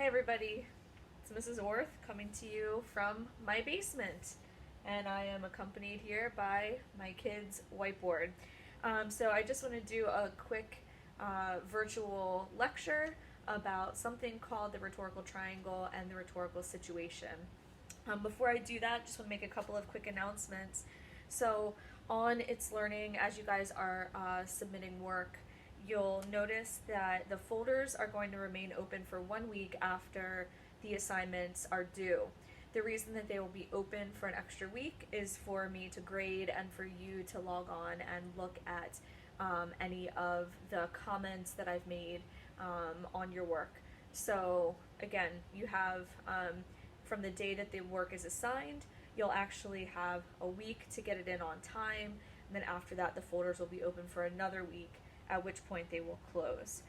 Hey everybody, it's Mrs. Orth coming to you from my basement, and I am accompanied here by my kids' whiteboard. So I just want to do a quick virtual lecture about something called the rhetorical triangle and the rhetorical situation. Before I do that, just want to make a couple of quick announcements. So on It's Learning, as you guys are submitting work, you'll notice that the folders are going to remain open for 1 week after the assignments are due. The reason that they will be open for an extra week is for me to grade and for you to log on and look at any of the comments that I've made on your work. So again, you have from the day that the work is assigned, you'll actually have a week to get it in on time, and then after that the folders will be open for another week, at which point they will close.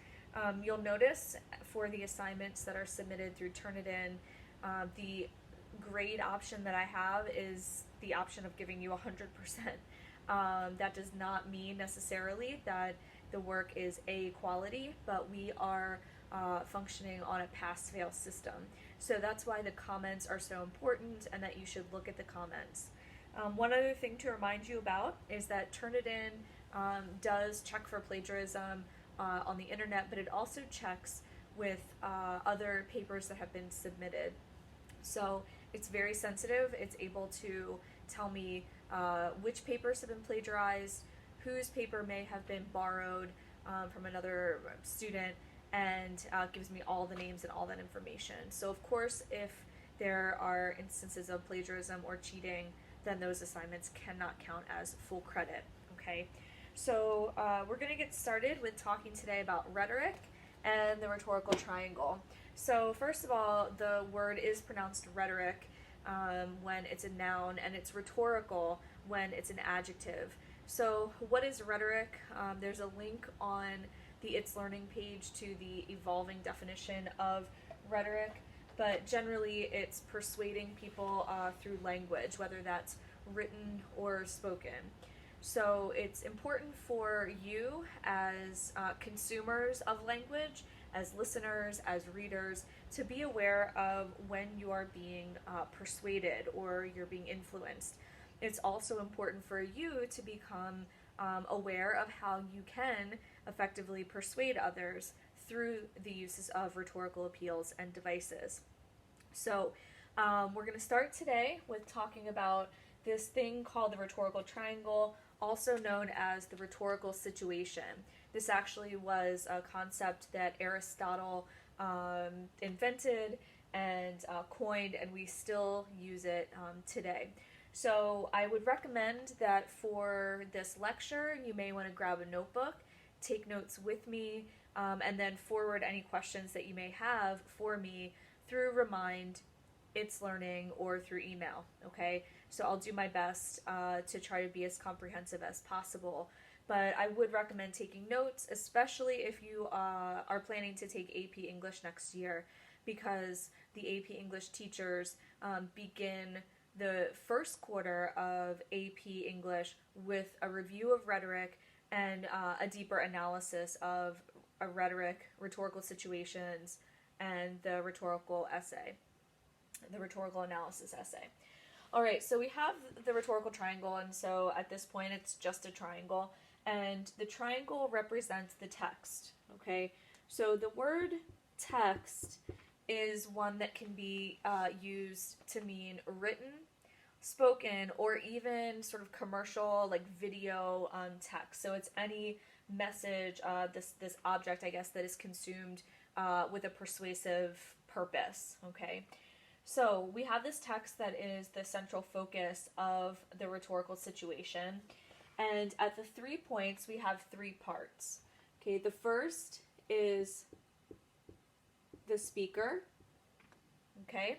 You'll notice for the assignments that are submitted through Turnitin, the grade option that I have is the option of giving you 100%. That does not mean necessarily that the work is A quality, but we are functioning on a pass-fail system. So that's why the comments are so important and that you should look at the comments. One other thing to remind you about is that Turnitin does check for plagiarism on the internet, but it also checks with other papers that have been submitted. So it's very sensitive. It's able to tell me which papers have been plagiarized, whose paper may have been borrowed from another student, and gives me all the names and all that information. So of course, if there are instances of plagiarism or cheating, then those assignments cannot count as full credit, okay? So we're going to get started with talking today about rhetoric and the rhetorical triangle. So first of all, the word is pronounced rhetoric when it's a noun, and it's rhetorical when it's an adjective. So what is rhetoric? There's a link on the It's Learning page to the evolving definition of rhetoric, but generally it's persuading people through language, whether that's written or spoken. So it's important for you as consumers of language, as listeners, as readers, to be aware of when you are being persuaded or you're being influenced. It's also important for you to become aware of how you can effectively persuade others through the uses of rhetorical appeals and devices. So we're going to start today with talking about this thing called the rhetorical triangle, also known as the rhetorical situation. This actually was a concept that Aristotle invented and coined, and we still use it today. So I would recommend that for this lecture, you may want to grab a notebook, take notes with me, and then forward any questions that you may have for me through Remind, It's Learning, or through email, okay? So I'll do my best to try to be as comprehensive as possible. But I would recommend taking notes, especially if you are planning to take AP English next year, because the AP English teachers begin the first quarter of AP English with a review of rhetoric and a deeper analysis of a rhetorical situations, and the rhetorical essay, the rhetorical analysis essay. All right, so we have the rhetorical triangle, and so at this point it's just a triangle, and the triangle represents the text, okay? So the word text is one that can be used to mean written, spoken, or even sort of commercial, like video text. So it's any message, this object, I guess, that is consumed with a persuasive purpose, okay? So we have this text that is the central focus of the rhetorical situation, and at the 3 points we have 3 parts. Okay, the first is the speaker, okay?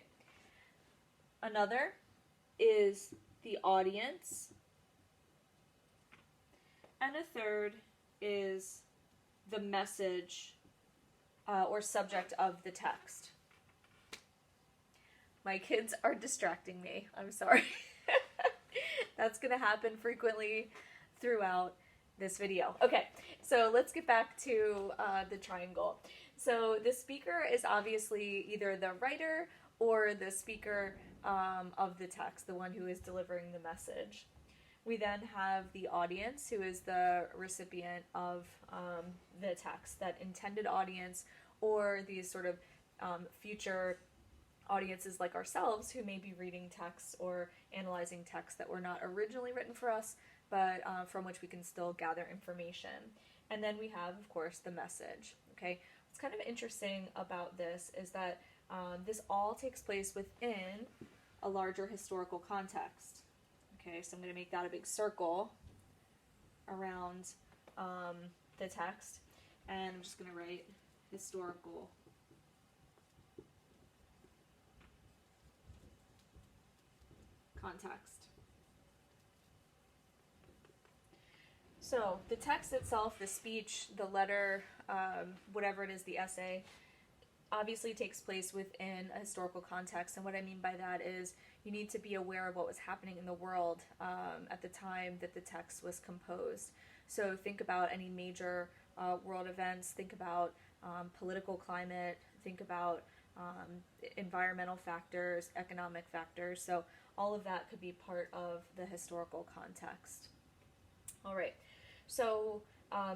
Another is the audience, and a third is the message or subject of the text. My kids are distracting me. I'm sorry. That's going to happen frequently throughout this video. Okay, so let's get back to the triangle. So the speaker is obviously either the writer or the speaker of the text, the one who is delivering the message. We then have the audience, who is the recipient of the text, that intended audience, or these sort of future audiences like ourselves who may be reading texts or analyzing texts that were not originally written for us, but from which we can still gather information. And then we have, of course, the message. Okay, what's kind of interesting about this is that this all takes place within a larger historical context. Okay, so I'm going to make that a big circle around the text, and I'm just going to write historical context. So the text itself, the speech, the letter, whatever it is, the essay, obviously takes place within a historical context. And what I mean by that is you need to be aware of what was happening in the world at the time that the text was composed. So think about any major world events, think about political climate, think about environmental factors, economic factors. So all of that could be part of the historical context. All right, so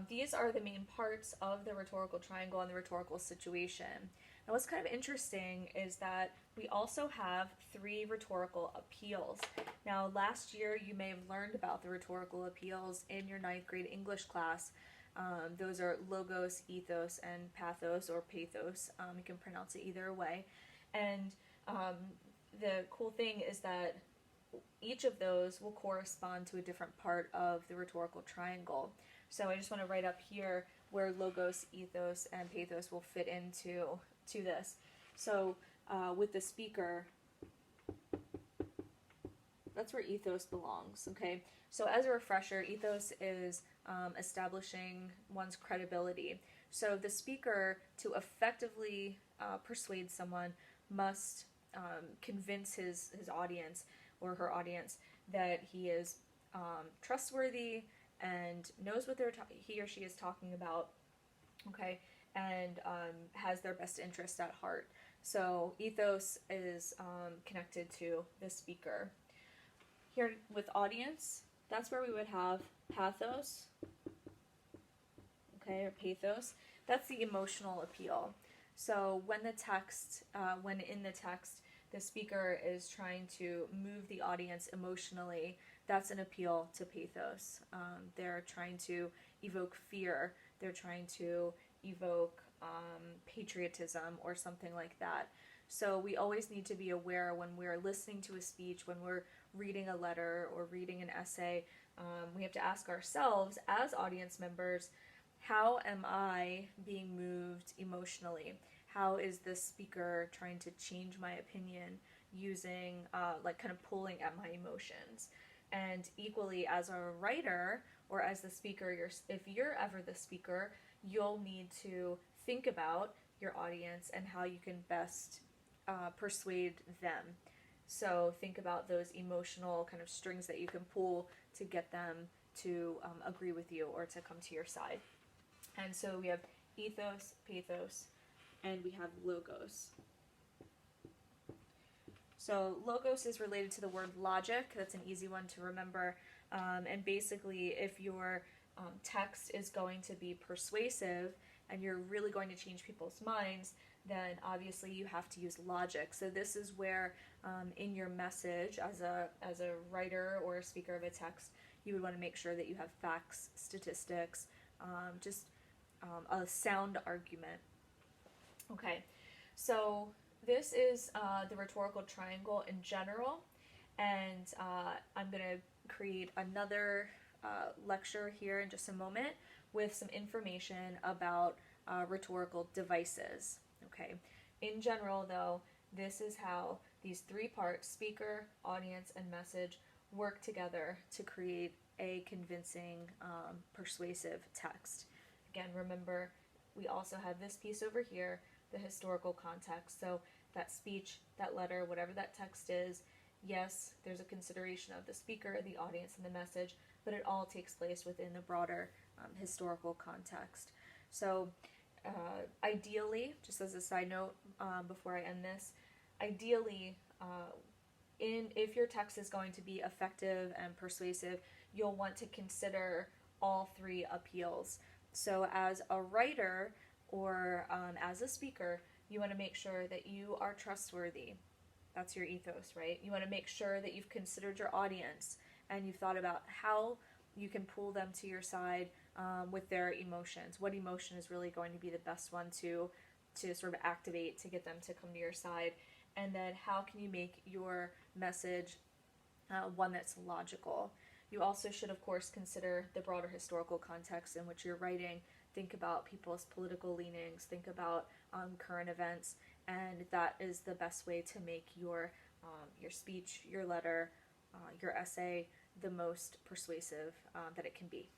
these are the main parts of the rhetorical triangle and the rhetorical situation. Now, what's kind of interesting is that we also have 3 rhetorical appeals. Now, last year you may have learned about the rhetorical appeals in your 9th grade English class. Those are logos, ethos, and pathos, or pathos. You can pronounce it either way. And the cool thing is that each of those will correspond to a different part of the rhetorical triangle. So I just want to write up here where logos, ethos, and pathos will fit into this. So with the speaker, that's where ethos belongs, okay? So as a refresher, ethos is establishing one's credibility. So the speaker, to effectively persuade someone, must convince his audience or her audience that he is trustworthy and knows what he or she is talking about, okay, and has their best interest at heart. So ethos is connected to the speaker. Here with audience, that's where we would have pathos, okay, or pathos. That's the emotional appeal. So when in the text, the speaker is trying to move the audience emotionally, that's an appeal to pathos. They're trying to evoke fear. They're trying to evoke patriotism or something like that. So we always need to be aware when we're listening to a speech, when we're reading a letter or reading an essay, we have to ask ourselves as audience members, how am I being moved emotionally? How is the speaker trying to change my opinion using, kind of pulling at my emotions? And equally, as a writer or as the speaker, if you're ever the speaker, you'll need to think about your audience and how you can best persuade them. So think about those emotional kind of strings that you can pull to get them to agree with you or to come to your side. And so we have ethos, pathos, and we have logos. So logos is related to the word logic. That's an easy one to remember. And basically, if your text is going to be persuasive and you're really going to change people's minds, then obviously you have to use logic. So this is where in your message as a writer or a speaker of a text, you would want to make sure that you have facts, statistics, a sound argument. Okay, so this is the rhetorical triangle in general, and I'm going to create another lecture here in just a moment with some information about rhetorical devices. Okay, in general though, this is how these 3 parts, speaker, audience, and message, work together to create a convincing, persuasive text. Again, remember, we also have this piece over here, the historical context. So that speech, that letter, whatever that text is, yes, there's a consideration of the speaker, the audience, and the message, but it all takes place within the broader historical context. So Ideally, just as a side note, before I end this, ideally, if your text is going to be effective and persuasive, you'll want to consider all three appeals. So, as a writer or as a speaker, you want to make sure that you are trustworthy. That's your ethos, right? You want to make sure that you've considered your audience and you've thought about how you can pull them to your side with their emotions. What emotion is really going to be the best one to sort of activate to get them to come to your side? And then how can you make your message one that's logical? You also should, of course, consider the broader historical context in which you're writing. Think about people's political leanings, think about current events, and that is the best way to make your speech, your letter, your essay the most persuasive that it can be.